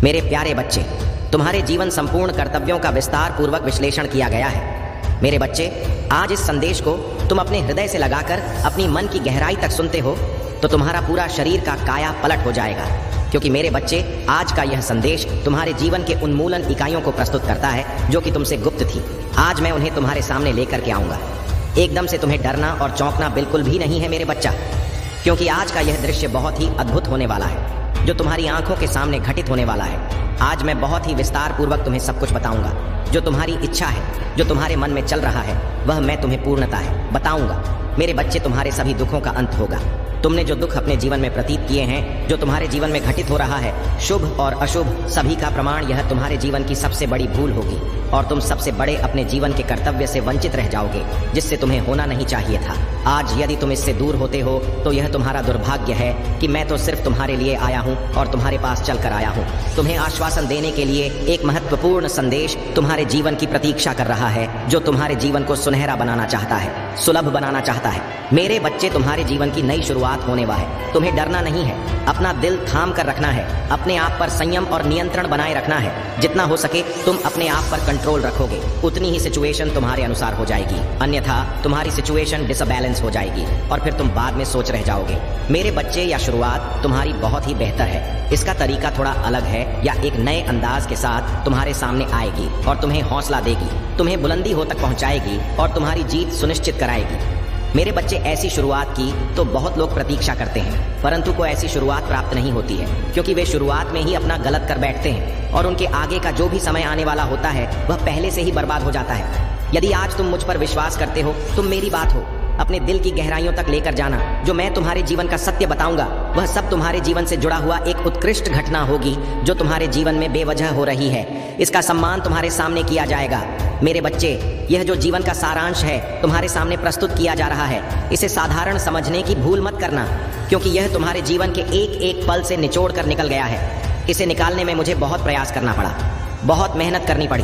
मेरे प्यारे बच्चे, तुम्हारे जीवन संपूर्ण कर्तव्यों का विस्तार पूर्वक विश्लेषण किया गया है। मेरे बच्चे, आज इस संदेश को तुम अपने हृदय से लगाकर अपनी मन की गहराई तक सुनते हो तो तुम्हारा पूरा शरीर का काया पलट हो जाएगा, क्योंकि मेरे बच्चे, आज का यह संदेश तुम्हारे जीवन के उन्मूलन इकाइयों को प्रस्तुत करता है जो कि तुमसे गुप्त थी। आज मैं उन्हें तुम्हारे सामने लेकर के आऊंगा। एकदम से तुम्हें डरना और चौंकना बिल्कुल भी नहीं है मेरे बच्चा, क्योंकि आज का यह दृश्य बहुत ही अद्भुत होने वाला है जो तुम्हारी आंखों के सामने घटित होने वाला है। आज मैं बहुत ही विस्तार पूर्वक तुम्हें सब कुछ बताऊंगा। जो तुम्हारी इच्छा है, जो तुम्हारे मन में चल रहा है, वह मैं तुम्हें पूर्णता है बताऊंगा। मेरे बच्चे, तुम्हारे सभी दुखों का अंत होगा। तुमने जो दुख अपने जीवन में प्रतीत किए हैं, जो तुम्हारे जीवन में घटित हो रहा है, शुभ और अशुभ सभी का प्रमाण यह तुम्हारे जीवन की सबसे बड़ी भूल होगी और तुम सबसे बड़े अपने जीवन के कर्तव्य से वंचित रह जाओगे, जिससे तुम्हें होना नहीं चाहिए था। आज यदि तुम इससे दूर होते हो तो यह तुम्हारा दुर्भाग्य है कि मैं तो सिर्फ तुम्हारे लिए आया हूँ और तुम्हारे पास चल कर आया हूँ। तुम्हें आश्वासन देने के लिए एक महत्वपूर्ण संदेश तुम्हारे जीवन की प्रतीक्षा कर रहा है, जो तुम्हारे जीवन को सुनहरा बनाना चाहता है, सुलभ बनाना चाहता है। मेरे बच्चे, तुम्हारे जीवन की नई शुरुआत होने वाला है। तुम्हें डरना नहीं है, अपना दिल थाम कर रखना है, अपने आप पर संयम और नियंत्रण बनाए रखना है। जितना हो सके तुम अपने आप पर कंट्रोल रखोगे, उतनी ही सिचुएशन तुम्हारे अनुसार हो जाएगी। अन्यथा तुम्हारी सिचुएशन डिसबैलेंस हो जाएगी और फिर तुम बाद में सोच रह जाओगे। मेरे बच्चे, या शुरुआत तुम्हारी बहुत ही बेहतर है। इसका तरीका थोड़ा अलग है या एक नए अंदाज के साथ तुम्हारे सामने आएगी और तुम्हें हौसला देगी, तुम्हें बुलंदी तक पहुंचाएगी और तुम्हारी जीत सुनिश्चित कराएगी। मेरे बच्चे, ऐसी शुरुआत की तो बहुत लोग प्रतीक्षा करते हैं, परंतु को ऐसी शुरुआत प्राप्त नहीं होती है, क्योंकि वे शुरुआत में ही अपना गलत कर बैठते हैं और उनके आगे का जो भी समय आने वाला होता है वह पहले से ही बर्बाद हो जाता है। यदि आज तुम मुझ पर विश्वास करते हो, तुम मेरी बात हो अपने दिल की गहराइयों तक लेकर जाना। जो मैं तुम्हारे जीवन का सत्य बताऊंगा वह सब तुम्हारे जीवन से जुड़ा हुआ एक उत्कृष्ट घटना होगी जो तुम्हारे जीवन में बेवजह हो रही है। इसका सम्मान तुम्हारे सामने किया जाएगा। मेरे बच्चे, यह जो जीवन का सारांश है तुम्हारे सामने प्रस्तुत किया जा रहा है, इसे साधारण समझने की भूल मत करना, क्योंकि यह तुम्हारे जीवन के एक एक पल से निचोड़ कर निकल गया है। इसे निकालने में मुझे बहुत प्रयास करना पड़ा, बहुत मेहनत करनी पड़ी,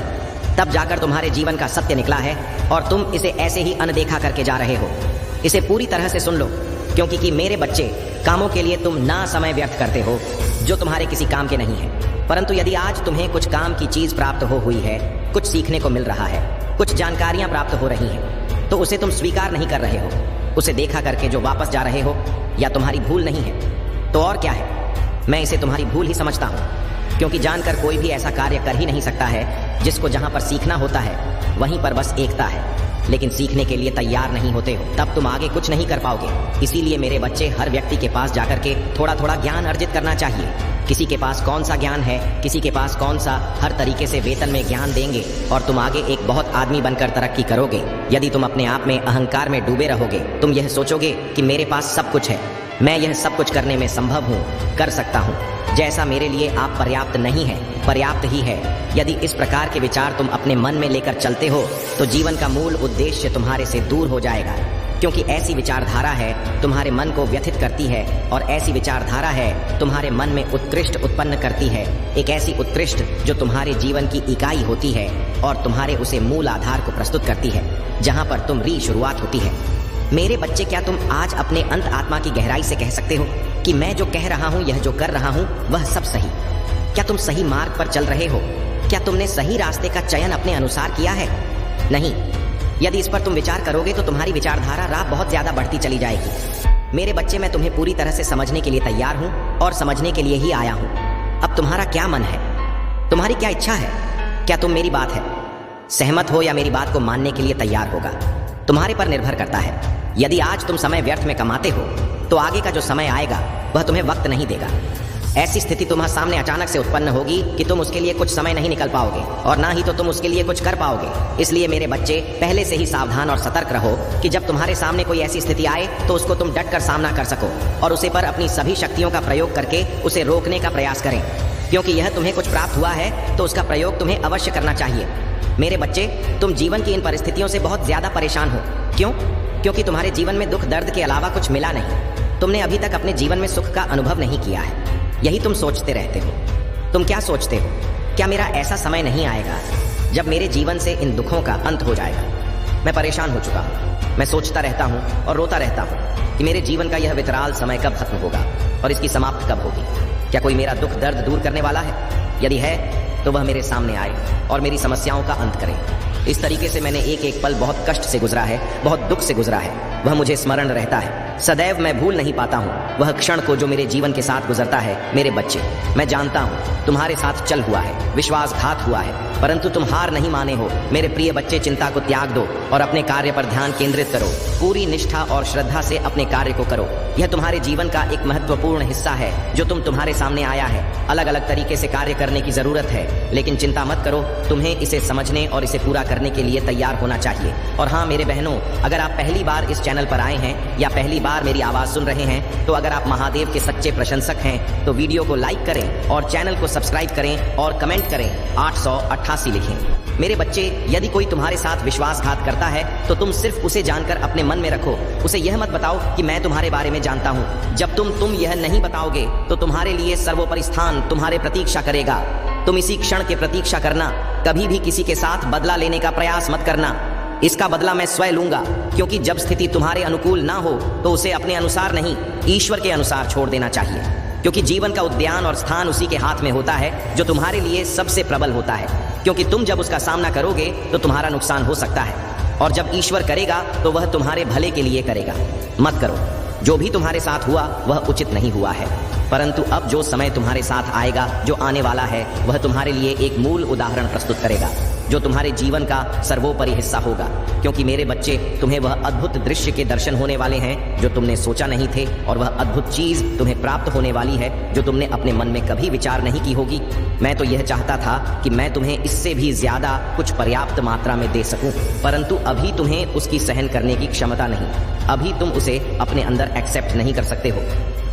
तब जाकर तुम्हारे जीवन का सत्य निकला है और तुम इसे ऐसे ही अनदेखा करके जा रहे हो। इसे पूरी तरह से सुन लो, क्योंकि कि मेरे बच्चे, कामों के लिए तुम ना समय व्यर्थ करते हो जो तुम्हारे किसी काम के नहीं है। परंतु यदि आज तुम्हें कुछ काम की चीज प्राप्त हो हुई है, कुछ सीखने को मिल रहा है, कुछ जानकारियां प्राप्त हो रही हैं, तो उसे तुम स्वीकार नहीं कर रहे हो, उसे देखा करके जो वापस जा रहे हो, या तुम्हारी भूल नहीं है तो और क्या है। मैं इसे तुम्हारी भूल ही समझता हूँ, क्योंकि जानकर कोई भी ऐसा कार्य कर ही नहीं सकता है जिसको जहां पर सीखना होता है वहीं पर बस एकता है, लेकिन सीखने के लिए तैयार नहीं होते हो, तब तुम आगे कुछ नहीं कर पाओगे। इसीलिए मेरे बच्चे, हर व्यक्ति के पास जाकर के थोड़ा थोड़ा ज्ञान अर्जित करना चाहिए। किसी के पास कौन सा ज्ञान है, किसी के पास कौन सा, हर तरीके से वेतन में ज्ञान देंगे और तुम आगे एक बहुत आदमी बनकर तरक्की करोगे। यदि तुम अपने आप में अहंकार में डूबे रहोगे, तुम यह सोचोगे कि मेरे पास सब कुछ है, मैं यह सब कुछ करने में संभव हूँ, कर सकता हूँ, जैसा मेरे लिए आप पर्याप्त नहीं है, पर्याप्त ही है। यदि इस प्रकार के विचार तुम अपने मन में लेकर चलते हो तो जीवन का मूल उद्देश्य तुम्हारे से दूर हो जाएगा, क्योंकि ऐसी विचारधारा है तुम्हारे मन को व्यथित करती है और ऐसी विचारधारा है तुम्हारे मन में उत्कृष्ट उत्पन्न करती है, एक ऐसी उत्कृष्ट जो तुम्हारे जीवन की इकाई होती है और तुम्हारे उसे मूल आधार को प्रस्तुत करती है, जहां पर तुम शुरुआत होती है। मेरे बच्चे, क्या तुम आज अपने अंत आत्मा की गहराई से कह सकते हो कि मैं जो कह रहा हूँ, यह जो कर रहा हूँ, वह सब सही? क्या तुम सही मार्ग पर चल रहे हो? क्या तुमने सही रास्ते का चयन अपने अनुसार किया है? नहीं। यदि इस पर तुम विचार करोगे तो तुम्हारी विचारधारा राह बहुत ज्यादा बढ़ती चली जाएगी। मेरे बच्चे, मैं तुम्हें पूरी तरह से समझने के लिए तैयार हूँ और समझने के लिए ही आया हूँ। अब तुम्हारा क्या मन है, तुम्हारी क्या इच्छा है? क्या तुम मेरी बात है सहमत हो या मेरी बात को मानने के लिए तैयार होगा? तुम्हारे पर निर्भर करता है। यदि आज तुम समय व्यर्थ में कमाते हो तो आगे का जो समय आएगा वह तुम्हें वक्त नहीं देगा। ऐसी स्थिति तुम्हारे सामने अचानक से उत्पन्न होगी कि तुम उसके लिए कुछ समय नहीं निकल पाओगे और ना ही तो तुम उसके लिए कुछ कर पाओगे। इसलिए मेरे बच्चे, पहले से ही सावधान और सतर्क रहो कि जब तुम्हारे सामने कोई ऐसी स्थिति आए तो उसको तुम डट कर सामना कर सको और उसे पर अपनी सभी शक्तियों का प्रयोग करके उसे रोकने का प्रयास करें, क्योंकि यह तुम्हें कुछ प्राप्त हुआ है तो उसका प्रयोग तुम्हें अवश्य करना चाहिए। मेरे बच्चे, तुम जीवन की इन परिस्थितियों से बहुत ज्यादा परेशान हो। क्यों? क्योंकि तुम्हारे जीवन में दुख दर्द के अलावा कुछ मिला नहीं। तुमने अभी तक अपने जीवन में सुख का अनुभव नहीं किया है, यही तुम सोचते रहते हो। तुम क्या सोचते हो? क्या मेरा ऐसा समय नहीं आएगा जब मेरे जीवन से इन दुखों का अंत हो जाएगा? मैं परेशान हो चुका हूँ। मैं सोचता रहता हूँ और रोता रहता हूँ कि मेरे जीवन का यह विकराल समय कब खत्म होगा और इसकी समाप्ति कब होगी। क्या कोई मेरा दुख दर्द दूर करने वाला है? यदि है तो वह मेरे सामने आए और मेरी समस्याओं का अंत करे। इस तरीके से मैंने एक एक पल बहुत कष्ट से गुजरा है, बहुत दुख से गुजरा है। वह मुझे स्मरण रहता है, सदैव मैं भूल नहीं पाता हूँ वह क्षण को जो मेरे जीवन के साथ गुजरता है। मेरे बच्चे, मैं जानता हूँ तुम्हारे साथ चल हुआ है, विश्वासघात हुआ है, परंतु तुम हार नहीं माने हो। मेरे प्रिय बच्चे, चिंता को त्याग दो और अपने कार्य पर ध्यान केंद्रित करो। पूरी निष्ठा और श्रद्धा से अपने कार्य को करो। यह तुम्हारे जीवन का एक महत्वपूर्ण हिस्सा है जो तुम्हारे सामने आया है। अलग अलग तरीके से कार्य करने की जरूरत है, लेकिन चिंता मत करो, तुम्हें इसे समझने और इसे पूरा करने के लिए तैयार होना चाहिए। और हाँ मेरे बहनों, अगर आप पहली बार इस चैनल पर आए हैं या पहली बार मेरी आवाज सुन रहे हैं, तो अगर आप महादेव के सच्चे प्रशंसक हैं तो वीडियो को लाइक करें और चैनल को सब्सक्राइब करें और कमेंट करें 888 लिखें। मेरे बच्चे, यदि कोई तुम्हारे साथ विश्वासघात करता है तो तुम सिर्फ उसे जानकर अपने मन में रखो। उसे यह मत बताओ कि मैं तुम्हारे बारे में जानता हूँ। जब तुम यह नहीं बताओगे तो तुम्हारे लिए सर्वोपरि स्थान तुम्हारे प्रतीक्षा करेगा। तुम इसी क्षण की प्रतीक्षा करना, कभी भी किसी के साथ बदला लेने का प्रयास मत करना। इसका बदला मैं स्वयं लूंगा, क्योंकि जब स्थिति तुम्हारे अनुकूल ना हो तो उसे अपने अनुसार नहीं, ईश्वर के अनुसार छोड़ देना चाहिए। क्योंकि जीवन का उद्यान और स्थान उसी के हाथ में होता है जो तुम्हारे लिए सबसे प्रबल होता है। क्योंकि तुम जब उसका सामना करोगे तो तुम्हारा नुकसान हो सकता है, और जब ईश्वर करेगा तो वह तुम्हारे भले के लिए करेगा। मत करो, जो भी तुम्हारे साथ हुआ वह उचित नहीं हुआ है, परंतु अब जो समय तुम्हारे साथ आएगा, जो आने वाला है, वह तुम्हारे लिए एक मूल उदाहरण प्रस्तुत करेगा जो तुम्हारे जीवन का सर्वोपरि हिस्सा होगा। क्योंकि मेरे बच्चे, तुम्हें वह अद्भुत दृश्य के दर्शन होने वाले हैं जो तुमने सोचा नहीं थे, और वह अद्भुत चीज तुम्हें प्राप्त होने वाली है जो तुमने अपने मन में कभी विचार नहीं की होगी। मैं तो यह चाहता था कि मैं तुम्हें इससे भी ज्यादा कुछ पर्याप्त मात्रा में दे सकूं, परंतु अभी तुम्हें उसकी सहन करने की क्षमता नहीं। अभी तुम उसे अपने अंदर एक्सेप्ट नहीं कर सकते हो।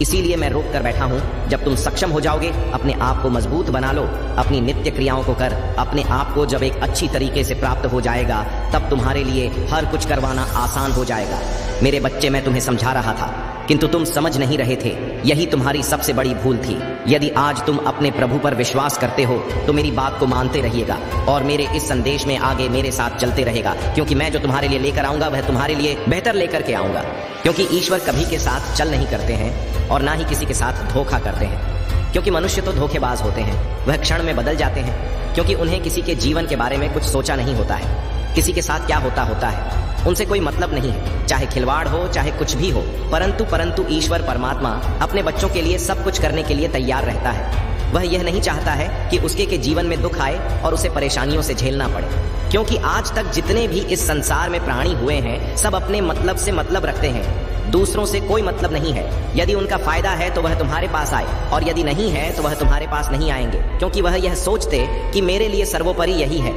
इसीलिए मैं रोक कर बैठा हूँ। जब तुम सक्षम हो जाओगे, अपने आप को मजबूत बना लो, अपनी नित्य क्रियाओं को कर। अपने आप को जब एक अच्छी तरीके से प्राप्त हो जाएगा, तब तुम्हारे लिए हर कुछ करवाना आसान हो जाएगा। मेरे बच्चे, मैं तुम्हें समझा रहा था, किंतु तुम समझ नहीं रहे थे। यही तुम्हारी सबसे बड़ी भूल थी। यदि आज तुम अपने प्रभु पर विश्वास करते हो तो मेरी बात को मानते रहिएगा और मेरे इस संदेश में आगे मेरे साथ चलते रहेगा। क्योंकि मैं जो तुम्हारे लिए लेकर आऊंगा वह तुम्हारे लिए बेहतर लेकर के आऊंगा। क्योंकि ईश्वर कभी के साथ चल नहीं करते हैं और ना ही किसी के साथ धोखा करते हैं। क्योंकि मनुष्य तो धोखेबाज होते हैं, वह क्षण में बदल जाते हैं, क्योंकि उन्हें किसी के जीवन के बारे में कुछ सोचा नहीं होता है। किसी के साथ क्या होता है उनसे कोई मतलब नहीं है, चाहे खिलवाड़ हो चाहे कुछ भी हो। परंतु ईश्वर परमात्मा अपने बच्चों के लिए सब कुछ करने के लिए तैयार रहता है। वह यह नहीं चाहता है कि उसके के जीवन में दुख आए और उसे परेशानियों से झेलना पड़े। क्योंकि आज तक जितने भी इस संसार में प्राणी हुए हैं, सब अपने मतलब से मतलब रखते हैं, दूसरों से कोई मतलब नहीं है। यदि उनका फायदा है तो वह तुम्हारे पास आए, और यदि नहीं है तो वह तुम्हारे पास नहीं आएंगे, क्योंकि वह यह सोचते कि मेरे लिए सर्वोपरि यही है।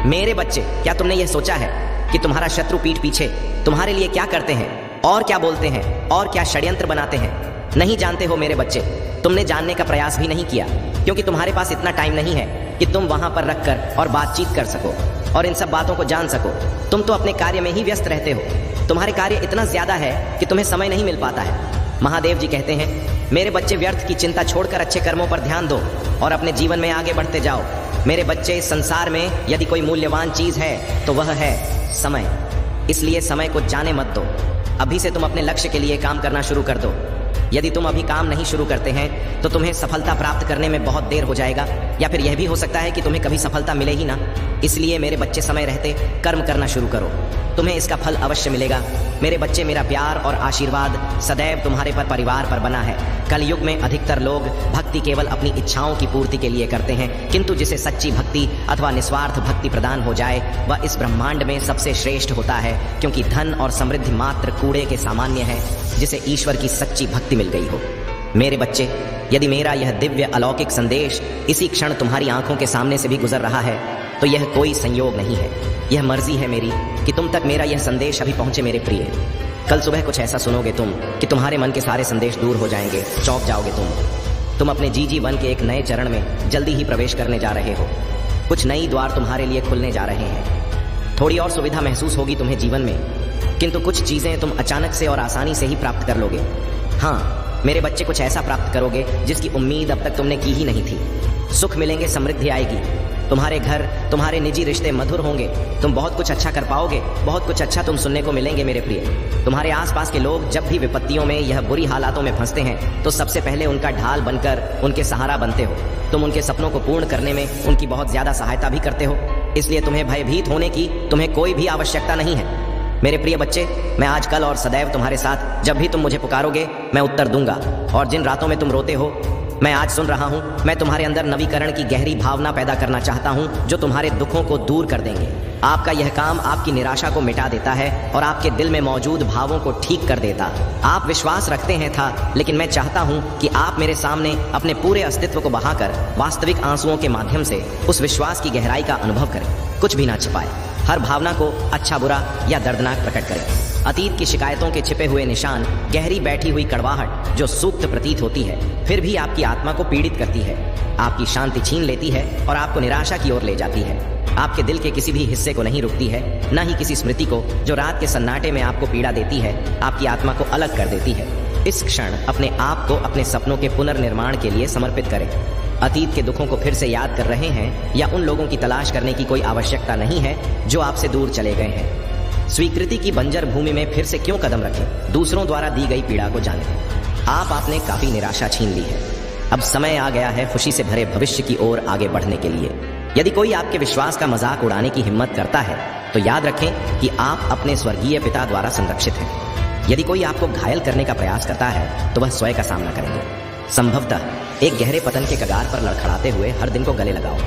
मेरे बच्चे, क्या तुमने यह सोचा है कि तुम्हारा शत्रु पीठ पीछे तुम्हारे लिए क्या करते हैं और क्या बोलते हैं और क्या षड्यंत्र बनाते हैं? नहीं जानते हो मेरे बच्चे। तुमने जानने का प्रयास भी नहीं किया, क्योंकि तुम्हारे पास इतना टाइम नहीं है कि तुम वहां पर रखकर और बातचीत कर सको और इन सब बातों को जान सको। तुम तो अपने कार्य में ही व्यस्त रहते हो। तुम्हारे कार्य इतना ज्यादा है कि तुम्हें समय नहीं मिल पाता है। महादेव जी कहते हैं, मेरे बच्चे, व्यर्थ की चिंता छोड़कर अच्छे कर्मों पर ध्यान दो और अपने जीवन में आगे बढ़ते जाओ। मेरे बच्चे, इस संसार में यदि कोई मूल्यवान चीज है तो वह है समय। इसलिए समय को जाने मत दो। अभी से तुम अपने लक्ष्य के लिए काम करना शुरू कर दो। यदि तुम अभी काम नहीं शुरू करते हैं तो तुम्हें सफलता प्राप्त करने में बहुत देर हो जाएगा, या फिर यह भी हो सकता है कि तुम्हें कभी सफलता मिले ही ना। इसलिए मेरे बच्चे, समय रहते कर्म करना शुरू करो, तुम्हें इसका फल अवश्य मिलेगा। मेरे बच्चे, मेरा प्यार और आशीर्वाद सदैव तुम्हारे परिवार पर बना है। कलयुग में अधिकतर लोग भक्ति केवल अपनी इच्छाओं की पूर्ति के लिए करते हैं, किंतु जिसे सच्ची भक्ति अथवा निस्वार्थ भक्ति प्रदान हो जाए वह इस ब्रह्मांड में सबसे श्रेष्ठ होता है। क्योंकि धन और समृद्धि मात्र कूड़े के सामान्य है जिसे ईश्वर की सच्ची भक्ति मिल गई हो। मेरे बच्चे, यदि मेरा यह दिव्य अलौकिक संदेश इसी क्षण तुम्हारी आंखों के सामने से भी गुजर रहा है तो यह कोई संयोग नहीं है, यह मर्जी है मेरी कि तुम तक मेरा यह संदेश अभी पहुंचे। मेरे प्रिय, कल सुबह कुछ ऐसा सुनोगे तुम कि तुम्हारे मन के सारे संदेश दूर हो जाएंगे, चौंक जाओगे तुम अपने जीवन के एक नए चरण में जल्दी ही प्रवेश करने जा रहे हो। कुछ नई द्वार तुम्हारे लिए खुलने जा रहे हैं। थोड़ी और सुविधा महसूस होगी तुम्हें जीवन में, किंतु कुछ चीजें तुम अचानक से और आसानी से ही प्राप्त कर लोगे। हाँ मेरे बच्चे, कुछ ऐसा प्राप्त करोगे जिसकी उम्मीद अब तक तुमने की ही नहीं थी। सुख मिलेंगे, समृद्धि आएगी, तुम्हारे घर, तुम्हारे निजी रिश्ते मधुर होंगे। तुम बहुत कुछ अच्छा कर पाओगे, बहुत कुछ अच्छा तुम सुनने को मिलेंगे मेरे प्रिय। तुम्हारे आसपास के लोग जब भी विपत्तियों में, यह बुरी हालातों में फंसते हैं, तो सबसे पहले उनका ढाल बनकर उनके सहारा बनते हो। तुम उनके सपनों को पूर्ण करने में उनकी बहुत ज्यादा सहायता भी करते हो। इसलिए तुम्हें भयभीत होने की तुम्हें कोई भी आवश्यकता नहीं है। मेरे प्रिय बच्चे, मैं आज, कल और सदैव तुम्हारे साथ। जब भी तुम मुझे पुकारोगे मैं उत्तर दूंगा। और जिन रातों में तुम रोते हो, मैं आज सुन रहा हूँ। मैं तुम्हारे अंदर नवीकरण की गहरी भावना पैदा करना चाहता हूँ, जो तुम्हारे दुखों को दूर कर देंगे। आपका यह काम आपकी निराशा को मिटा देता है और आपके दिल में मौजूद भावों को ठीक कर देता। आप विश्वास रखते हैं था, लेकिन मैं चाहता हूँ कि आप मेरे सामने अपने पूरे अस्तित्व को बहाकर वास्तविक आंसुओं के माध्यम से उस विश्वास की गहराई का अनुभव करें। कुछ भी ना छिपाए, हर भावना को अच्छा, बुरा या दर्दनाक प्रकट करें। अतीत की शिकायतों के छिपे हुए निशान, गहरी बैठी हुई कड़वाहट जो सूक्त प्रतीत होती है, फिर भी आपकी आत्मा को पीड़ित करती है, आपकी शांति छीन लेती है और आपको निराशा की ओर ले जाती है। आपके दिल के किसी भी हिस्से को नहीं रुकती है, न ही किसी स्मृति को जो रात के सन्नाटे में आपको पीड़ा देती है, आपकी आत्मा को अलग कर देती है। इस क्षण अपने आप को अपने सपनों के पुनर्निर्माण के लिए समर्पित करें। अतीत के दुखों को फिर से याद कर रहे हैं या उन लोगों की तलाश करने की कोई आवश्यकता नहीं है जो आपसे दूर चले गए हैं। स्वीकृति की बंजर भूमि में फिर से क्यों कदम रखें? दूसरों द्वारा दी गई पीड़ा को जानें। आपने काफी निराशा छीन ली है। अब समय आ गया है खुशी से भरे भविष्य की ओर आगे बढ़ने के लिए। यदि कोई आपके विश्वास का मजाक उड़ाने की हिम्मत करता है, तो याद रखें कि आप अपने स्वर्गीय पिता द्वारा संरक्षित हैं। यदि कोई आपको घायल करने का प्रयास करता है, तो वह स्वयं का सामना करेंगे। संभवतः एक गहरे पतन के कगार पर लड़खड़ाते हुए हर दिन को गले लगाओ।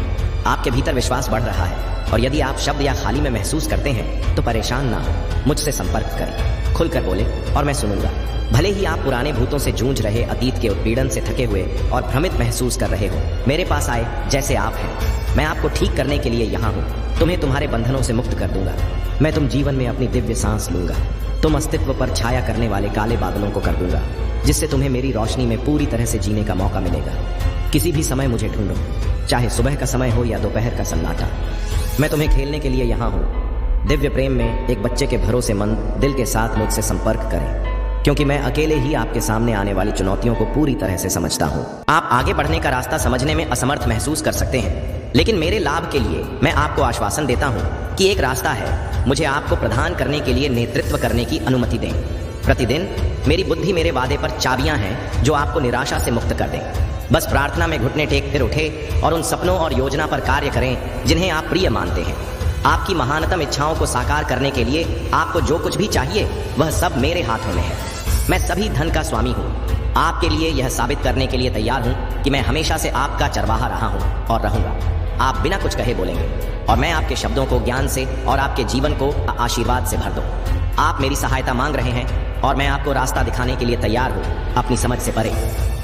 आपके भीतर विश्वास बढ़ रहा है, और यदि आप शब्द या खाली में महसूस करते हैं, तो परेशान ना हो, मुझसे संपर्क करें। खुलकर बोले और मैं सुनूंगा। भले ही आप पुराने भूतों से जूझ रहे, अतीत के उत्पीड़न से थके हुए और भ्रमित महसूस कर रहे हो, मेरे पास आए जैसे आप हैं। मैं आपको ठीक करने के लिए यहाँ हूँ। तुम्हें तुम्हारे बंधनों से मुक्त कर दूंगा। मैं तुम जीवन में अपनी दिव्य सांस लूंगा। तुम अस्तित्व पर छाया करने वाले काले बादलों को कर दूंगा, जिससे तुम्हें मेरी रोशनी में पूरी तरह से जीने का मौका मिलेगा। किसी भी समय मुझे ढूंढो, चाहे सुबह का समय हो या दोपहर का सन्नाटा। मैं तुम्हें खेलने के लिए यहाँ हूँ। दिव्य प्रेम में एक बच्चे के भरोसेमंद दिल के साथ मुझसे संपर्क करें, क्योंकि मैं अकेले ही आपके सामने आने वाली चुनौतियों को पूरी तरह से समझता हूँ। आप आगे बढ़ने का रास्ता समझने में असमर्थ महसूस कर सकते हैं, लेकिन मेरे लाभ के लिए मैं आपको आश्वासन देता हूँ कि एक रास्ता है। मुझे आपको प्रदान करने के लिए नेतृत्व करने की अनुमति दें। प्रतिदिन मेरी बुद्धि मेरे वादे पर चाबियां हैं जो आपको निराशा से मुक्त कर दें। बस प्रार्थना में घुटने टेक कर उठे और उन सपनों और योजना पर कार्य करें जिन्हें आप प्रिय मानते हैं। आपकी महानतम इच्छाओं को साकार करने के लिए आपको जो कुछ भी चाहिए, वह सब मेरे हाथों में है। मैं सभी धन का स्वामी हूँ। आपके लिए यह साबित करने के लिए तैयार हूँ कि मैं हमेशा से आपका चरवाहा रहा हूँ और रहूंगा। आप बिना कुछ कहे बोलेंगे और मैं आपके शब्दों को ज्ञान से और आपके जीवन को आशीर्वाद से भर दूं। आप मेरी सहायता मांग रहे हैं और मैं आपको रास्ता दिखाने के लिए तैयार हूँ, अपनी समझ से परे।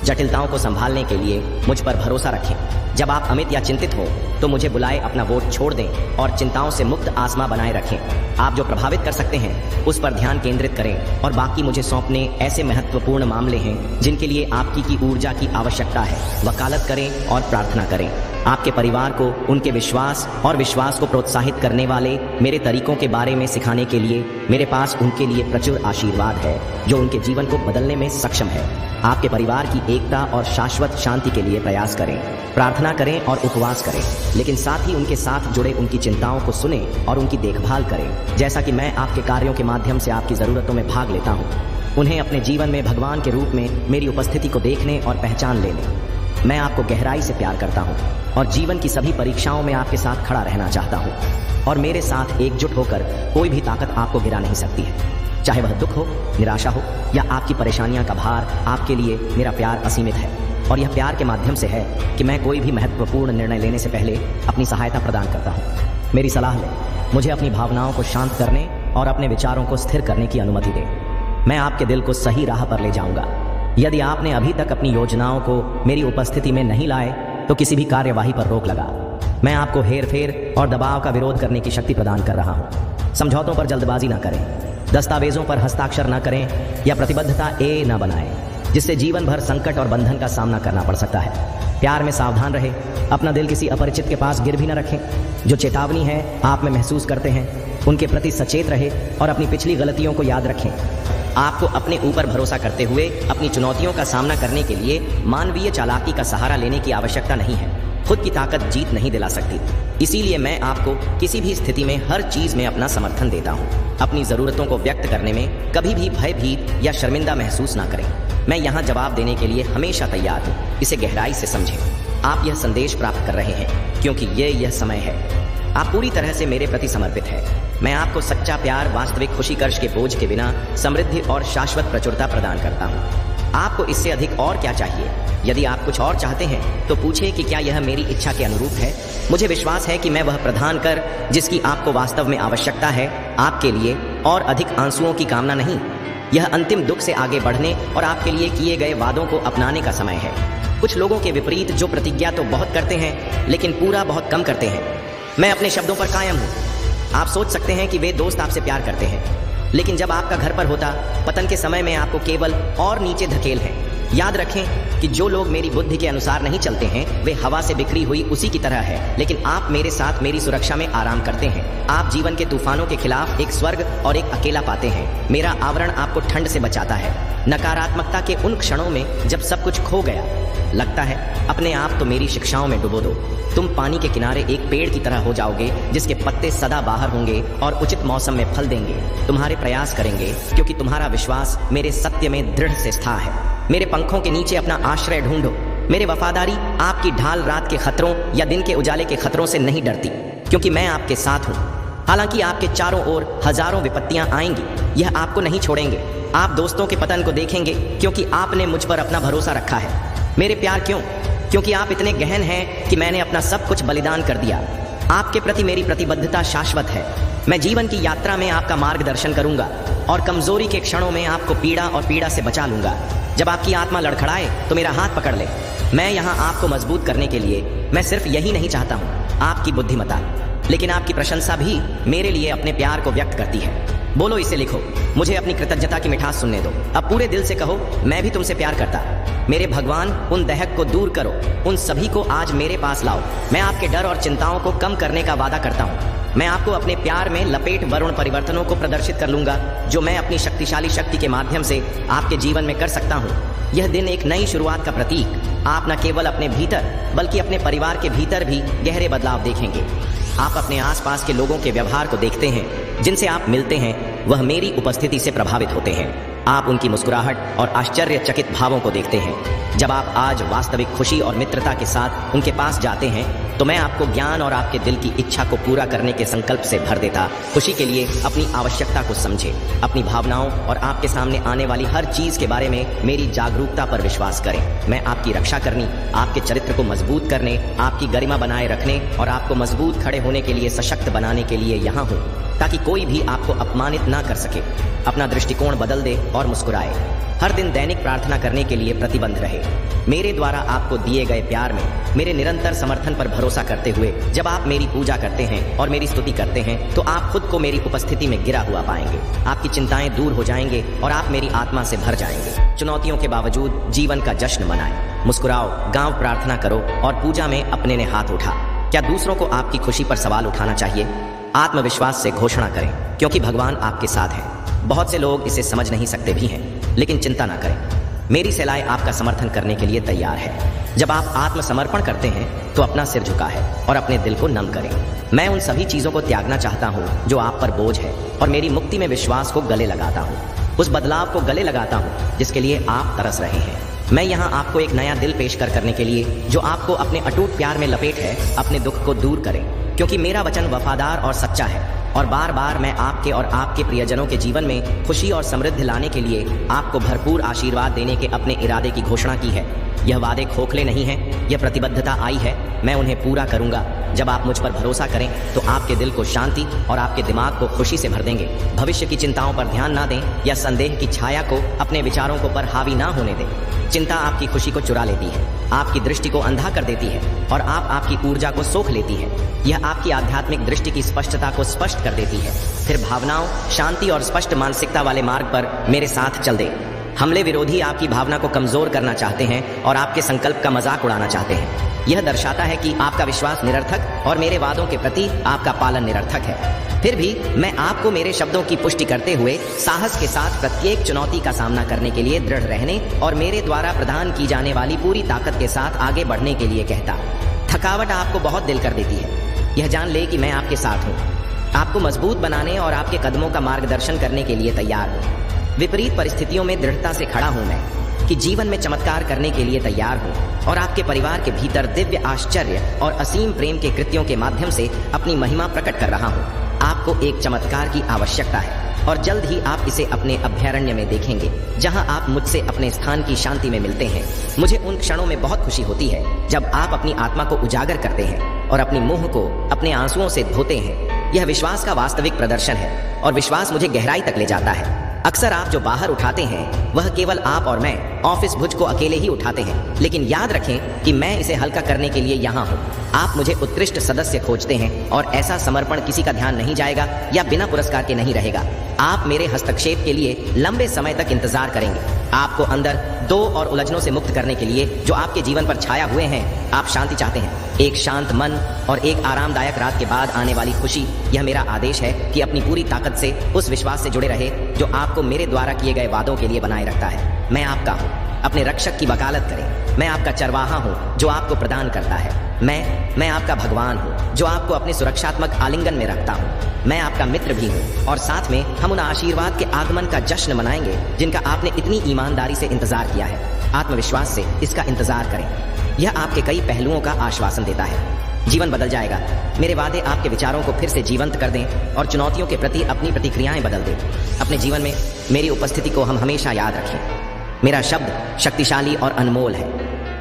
जटिलताओं को संभालने के लिए मुझ पर भरोसा रखें। जब आप अमित या चिंतित हो, तो मुझे बुलाए अपना वोट छोड़ दें और चिंताओं से मुक्त आत्मा बनाए रखें। आप जो प्रभावित कर सकते हैं, उस पर ध्यान केंद्रित करें और बाकी मुझे सौंपने ऐसे महत्वपूर्ण मामले हैं जिनके लिए आपकी की ऊर्जा की आवश्यकता है। वकालत करें और प्रार्थना करें। आपके परिवार को उनके विश्वास और विश्वास को प्रोत्साहित करने वाले मेरे तरीकों के बारे में सिखाने के लिए मेरे पास उनके लिए प्रचुर आशीर्वाद है, जो उनके जीवन को बदलने में सक्षम है। आपके परिवार की एकता और शाश्वत शांति के लिए प्रयास करें, प्रार्थना करें और उपवास करें, लेकिन साथ ही उनके साथ जुड़े उनकी चिंताओं को सुने और उनकी देखभाल करें, जैसा कि मैं आपके कार्यों के माध्यम से आपकी ज़रूरतों में भाग लेता हूँ। उन्हें अपने जीवन में भगवान के रूप में मेरी उपस्थिति को देखने और पहचान लेने। मैं आपको गहराई से प्यार करता हूँ और जीवन की सभी परीक्षाओं में आपके साथ खड़ा रहना चाहता हूँ, और मेरे साथ एकजुट होकर कोई भी ताकत आपको गिरा नहीं सकती है। चाहे वह दुख हो, निराशा हो या आपकी परेशानियां का भार, आपके लिए मेरा प्यार असीमित है, और यह प्यार के माध्यम से है कि मैं कोई भी महत्वपूर्ण निर्णय लेने से पहले अपनी सहायता प्रदान करता हूँ। मेरी सलाह लें, मुझे अपनी भावनाओं को शांत करने और अपने विचारों को स्थिर करने की अनुमति दें। मैं आपके दिल को सही राह पर ले जाऊंगा। यदि आपने अभी तक अपनी योजनाओं को मेरी उपस्थिति में नहीं लाए, तो किसी भी कार्यवाही पर रोक लगा। मैं आपको हेरफेर और दबाव का विरोध करने की शक्ति प्रदान कर रहा हूँ। समझौतों पर जल्दबाजी न करें, दस्तावेजों पर हस्ताक्षर न करें या प्रतिबद्धता न बनाएं, जिससे जीवन भर संकट और बंधन का सामना करना पड़ सकता है। प्यार में सावधान रहें, अपना दिल किसी अपरिचित के पास गिर भी न रखें। जो चेतावनी है आप में महसूस करते हैं, उनके प्रति सचेत रहे और अपनी पिछली गलतियों को याद रखें। आपको अपने ऊपर भरोसा करते हुए अपनी चुनौतियों का सामना करने के लिए मानवीय चालाकी का सहारा लेने की आवश्यकता नहीं है। खुद की ताकत जीत नहीं दिला सकती। इसीलिए मैं आपको किसी भी स्थिति में हर चीज में अपना समर्थन देता हूँ। अपनी जरूरतों को व्यक्त करने में कभी भी भयभीत या शर्मिंदा महसूस ना करें। मैं यहाँ जवाब देने के लिए हमेशा तैयार हूँ। इसे गहराई से समझें। आप यह संदेश प्राप्त कर रहे हैं क्योंकि यह समय है। आप पूरी तरह से मेरे प्रति समर्पित है। मैं आपको सच्चा प्यार, वास्तविक खुशी, कर्ज के बोझ के बिना समृद्धि और शाश्वत प्रचुरता प्रदान करता हूँ। आपको इससे अधिक और क्या चाहिए? यदि आप कुछ और चाहते हैं तो पूछें कि क्या यह मेरी इच्छा के अनुरूप है। मुझे विश्वास है कि मैं वह प्रदान कर जिसकी आपको वास्तव में आवश्यकता है। आपके लिए और अधिक आंसुओं की कामना नहीं। यह अंतिम दुख से आगे बढ़ने और आपके लिए किए गए वादों को अपनाने का समय है। कुछ लोगों के विपरीत जो प्रतिज्ञा तो बहुत करते हैं लेकिन पूरा बहुत कम करते हैं। मैं अपने शब्दों पर कायम हूँ। आप सोच सकते हैं कि वे दोस्त आपसे प्यार करते हैं, लेकिन जब आपका घर पर होता पतन के समय में आपको केवल और नीचे धकेल है। याद रखें कि जो लोग मेरी बुद्धि के अनुसार नहीं चलते हैं वे हवा से बिखरी हुई उसी की तरह है, लेकिन आप मेरे साथ मेरी सुरक्षा में आराम करते हैं। आप जीवन के तूफानों के खिलाफ एक स्वर्ग और एक अकेला पाते हैं। मेरा आवरण आपको ठंड से बचाता है। नकारात्मकता के उन क्षणों में जब सब कुछ खो गया लगता है, अपने आप तो मेरी शिक्षाओं में डुबो दो। तुम पानी के किनारे एक पेड़ की तरह हो जाओगे जिसके पत्ते सदा बाहर होंगे और उचित मौसम में फल देंगे। तुम्हारे प्रयास करेंगे क्योंकि तुम्हारा विश्वास मेरे सत्य में दृढ़ से स्था है। मेरे पंखों के नीचे अपना आश्रय ढूंढो। मेरे वफादारी आपकी ढाल रात के खतरों या दिन के उजाले के खतरों से नहीं डरती, क्योंकि मैं आपके साथ हूँ। हालांकि आपके चारों ओर हजारों विपत्तियां आएंगी, यह आपको नहीं छोड़ेंगे। आप दोस्तों के पतन को देखेंगे क्योंकि आपने मुझ पर अपना भरोसा रखा है। मेरे प्यार क्यों? क्योंकि आप इतने गहन हैं कि मैंने अपना सब कुछ बलिदान कर दिया। आपके प्रति मेरी प्रतिबद्धता शाश्वत है। मैं जीवन की यात्रा में आपका मार्गदर्शन करूंगा और कमजोरी के क्षणों में आपको पीड़ा और पीड़ा से बचा लूंगा। जब आपकी आत्मा लड़खड़ाए तो मेरा हाथ पकड़ ले। मैं यहाँ आपको मजबूत करने के लिए मैं सिर्फ यही नहीं चाहता हूँ आपकी बुद्धिमत्ता, लेकिन आपकी प्रशंसा भी मेरे लिए अपने प्यार को व्यक्त करती है। बोलो, इसे लिखो। मुझे अपनी कृतज्ञता की मिठास सुनने दो। अब पूरे दिल से कहो, मैं भी तुमसे प्यार करता। मेरे भगवान, उन दहक को दूर करो। उन सभी को आज मेरे पास लाओ। मैं आपके डर और चिंताओं को कम करने का वादा करता हूँ। मैं आपको अपने प्यार में लपेट वरुण परिवर्तनों को प्रदर्शित कर लूंगा जो मैं अपनी शक्तिशाली शक्ति के माध्यम से आपके जीवन में कर सकता हूँ। यह दिन एक नई शुरुआत का प्रतीक। आप न केवल अपने भीतर बल्कि अपने परिवार के भीतर भी गहरे बदलाव देखेंगे। आप अपने आसपास के लोगों के व्यवहार को देखते हैं, जिनसे आप मिलते हैं वह मेरी उपस्थिति से प्रभावित होते हैं। आप उनकी मुस्कुराहट और आश्चर्यचकित भावों को देखते हैं। जब आप आज वास्तविक खुशी और मित्रता के साथ उनके पास जाते हैं तो मैं आपको ज्ञान और आपके दिल की इच्छा को पूरा करने के संकल्प से भर देता। खुशी के लिए अपनी आवश्यकता को समझे। अपनी भावनाओं और आपके सामने आने वाली हर चीज के बारे में मेरी जागरूकता पर विश्वास करें। मैं आपकी रक्षा करने, आपके चरित्र को मजबूत करने, आपकी गरिमा बनाए रखने और आपको मजबूत खड़े होने के लिए सशक्त बनाने के लिए यहाँ हूँ, ताकि कोई भी आपको अपमानित ना कर सके। अपना दृष्टिकोण बदल दे और मुस्कुराए। हर दिन दैनिक प्रार्थना करने के लिए प्रतिबद्ध रहे। मेरे द्वारा आपको दिए गए प्यार में मेरे निरंतर समर्थन पर भरोसा करते हुए जब आप मेरी पूजा करते हैं और मेरी स्तुति करते हैं तो आप खुद को मेरी उपस्थिति में गिरा हुआ पाएंगे। आपकी चिंताएं दूर हो जाएंगे और आप मेरी आत्मा से भर जाएंगे। चुनौतियों के बावजूद जीवन का जश्न मनाएं। मुस्कुराओ, गाँव प्रार्थना करो और पूजा में अपने ने हाथ उठा। क्या दूसरों को आपकी खुशी पर सवाल उठाना चाहिए? आत्मविश्वास से घोषणा करें, क्योंकि भगवान आपके साथ है। बहुत से लोग इसे समझ नहीं सकते भी हैं, लेकिन चिंता ना करें। मेरी सेलाई आपका समर्थन करने के लिए तैयार है। जब आप आत्मसमर्पण करते हैं तो अपना सिर झुका है और अपने दिल को नम करें। मैं उन सभी चीजों को त्यागना चाहता हूँ जो आप पर बोझ है और मेरी मुक्ति में विश्वास को गले लगाता हूँ। उस बदलाव को गले लगाता हूँ जिसके लिए आप तरस रहे हैं। मैं यहाँ आपको एक नया दिल पेश करने के लिए जो आपको अपने अटूट प्यार में लपेट है, अपने दुख को दूर करें, क्योंकि मेरा वचन वफादार और सच्चा है। और बार बार मैं आपके और आपके प्रियजनों के जीवन में खुशी और समृद्धि लाने के लिए आपको भरपूर आशीर्वाद देने के अपने इरादे की घोषणा की है। यह वादे खोखले नहीं हैं, यह प्रतिबद्धता आई है। मैं उन्हें पूरा करूंगा। जब आप मुझ पर भरोसा करें तो आपके दिल को शांति और आपके दिमाग को खुशी से भर देंगे। भविष्य की चिंताओं पर ध्यान ना दें या संदेह की छाया को अपने विचारों को पर हावी ना होने दें। चिंता आपकी खुशी को चुरा लेती है, आपकी दृष्टि को अंधा कर देती है और आप आपकी ऊर्जा को सोख लेती है। यह आपकी आध्यात्मिक दृष्टि की स्पष्टता को स्पष्ट कर देती है। फिर भावनाओं, शांति और स्पष्ट मानसिकता वाले मार्ग पर मेरे साथ चल दें। हमले विरोधी आपकी भावना को कमजोर करना चाहते हैं और आपके संकल्प का मजाक उड़ाना चाहते हैं। यह दर्शाता है कि आपका विश्वास निरर्थक और मेरे वादों के प्रति आपका पालन निरर्थक है। फिर भी मैं आपको मेरे शब्दों की पुष्टि करते हुए साहस के साथ प्रत्येक चुनौती का सामना करने के लिए दृढ़ रहने और मेरे द्वारा प्रदान की जाने वाली पूरी ताकत के साथ आगे बढ़ने के लिए कहता। थकावट आपको बहुत दिल कर देती है, यह जान ले कि मैं आपके साथ हूँ। आपको मजबूत बनाने और आपके कदमों का मार्गदर्शन करने के लिए तैयार हूँ। विपरीत परिस्थितियों में दृढ़ता से खड़ा हूँ मैं, कि जीवन में चमत्कार करने के लिए तैयार हूँ और आपके परिवार के भीतर दिव्य आश्चर्य और असीम प्रेम के कृत्यों के माध्यम से अपनी महिमा प्रकट कर रहा हूँ। आपको एक चमत्कार की आवश्यकता है और जल्द ही आप इसे अपने अभयारण्य में देखेंगे, जहां आप मुझसे अपने स्थान की शांति में मिलते हैं। मुझे उन क्षणों में बहुत खुशी होती है जब आप अपनी आत्मा को उजागर करते हैं और अपनी मुंह को अपने आंसुओं से धोते हैं। यह विश्वास का वास्तविक प्रदर्शन है और विश्वास मुझे गहराई तक ले जाता है। अक्सर आप जो बाहर उठाते हैं वह केवल आप और मैं ऑफिस भुज को अकेले ही उठाते हैं, लेकिन याद रखें कि मैं इसे हल्का करने के लिए यहाँ हूँ। आप मुझे उत्कृष्ट सदस्य खोजते हैं और ऐसा समर्पण किसी का ध्यान नहीं जाएगा या बिना पुरस्कार के नहीं रहेगा। आप मेरे हस्तक्षेप के लिए लंबे समय तक इंतजार करेंगे। आपको अंदर दो और उलझनों से मुक्त करने के लिए जो आपके जीवन पर छाया हुए हैं। आप शांति चाहते हैं, एक शांत मन और एक आरामदायक रात के बाद आने वाली खुशी। यह मेरा आदेश है कि अपनी पूरी ताकत से उस विश्वास से जुड़े रहे जो आपको मेरे द्वारा किए गए वादों के लिए बनाए रखता है। मैं आपका हूँ, अपने रक्षक की वकालत करें। मैं आपका चरवाहा हूँ जो आपको प्रदान करता है। मैं आपका भगवान हूँ जो आपको अपने सुरक्षात्मक आलिंगन में रखता हूँ। मैं आपका मित्र भी हूँ और साथ में हम उन आशीर्वाद के आगमन का जश्न मनाएंगे जिनका आपने इतनी ईमानदारी से इंतजार किया है। आत्मविश्वास से इसका इंतजार करें। यह आपके कई पहलुओं का आश्वासन देता है। जीवन बदल जाएगा। मेरे वादे आपके विचारों को फिर से जीवंत कर दें और चुनौतियों के प्रति अपनी प्रतिक्रियाएं बदल दें। अपने जीवन में मेरी उपस्थिति को हम हमेशा याद रखें। मेरा शब्द शक्तिशाली और अनमोल है,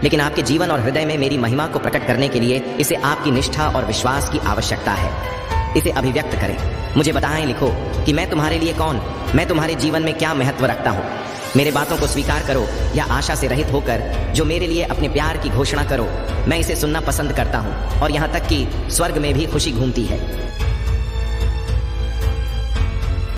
लेकिन आपके जीवन और हृदय में मेरी महिमा को प्रकट करने के लिए इसे आपकी निष्ठा और विश्वास की आवश्यकता है। इसे अभिव्यक्त करें। मुझे बताएं, लिखो कि मैं तुम्हारे लिए कौन, मैं तुम्हारे जीवन में क्या महत्व रखता हूँ। मेरे बातों को स्वीकार करो या आशा से रहित होकर जो मेरे लिए अपने प्यार की घोषणा करो। मैं इसे सुनना पसंद करता हूँ और यहाँ तक कि स्वर्ग में भी खुशी घूमती है।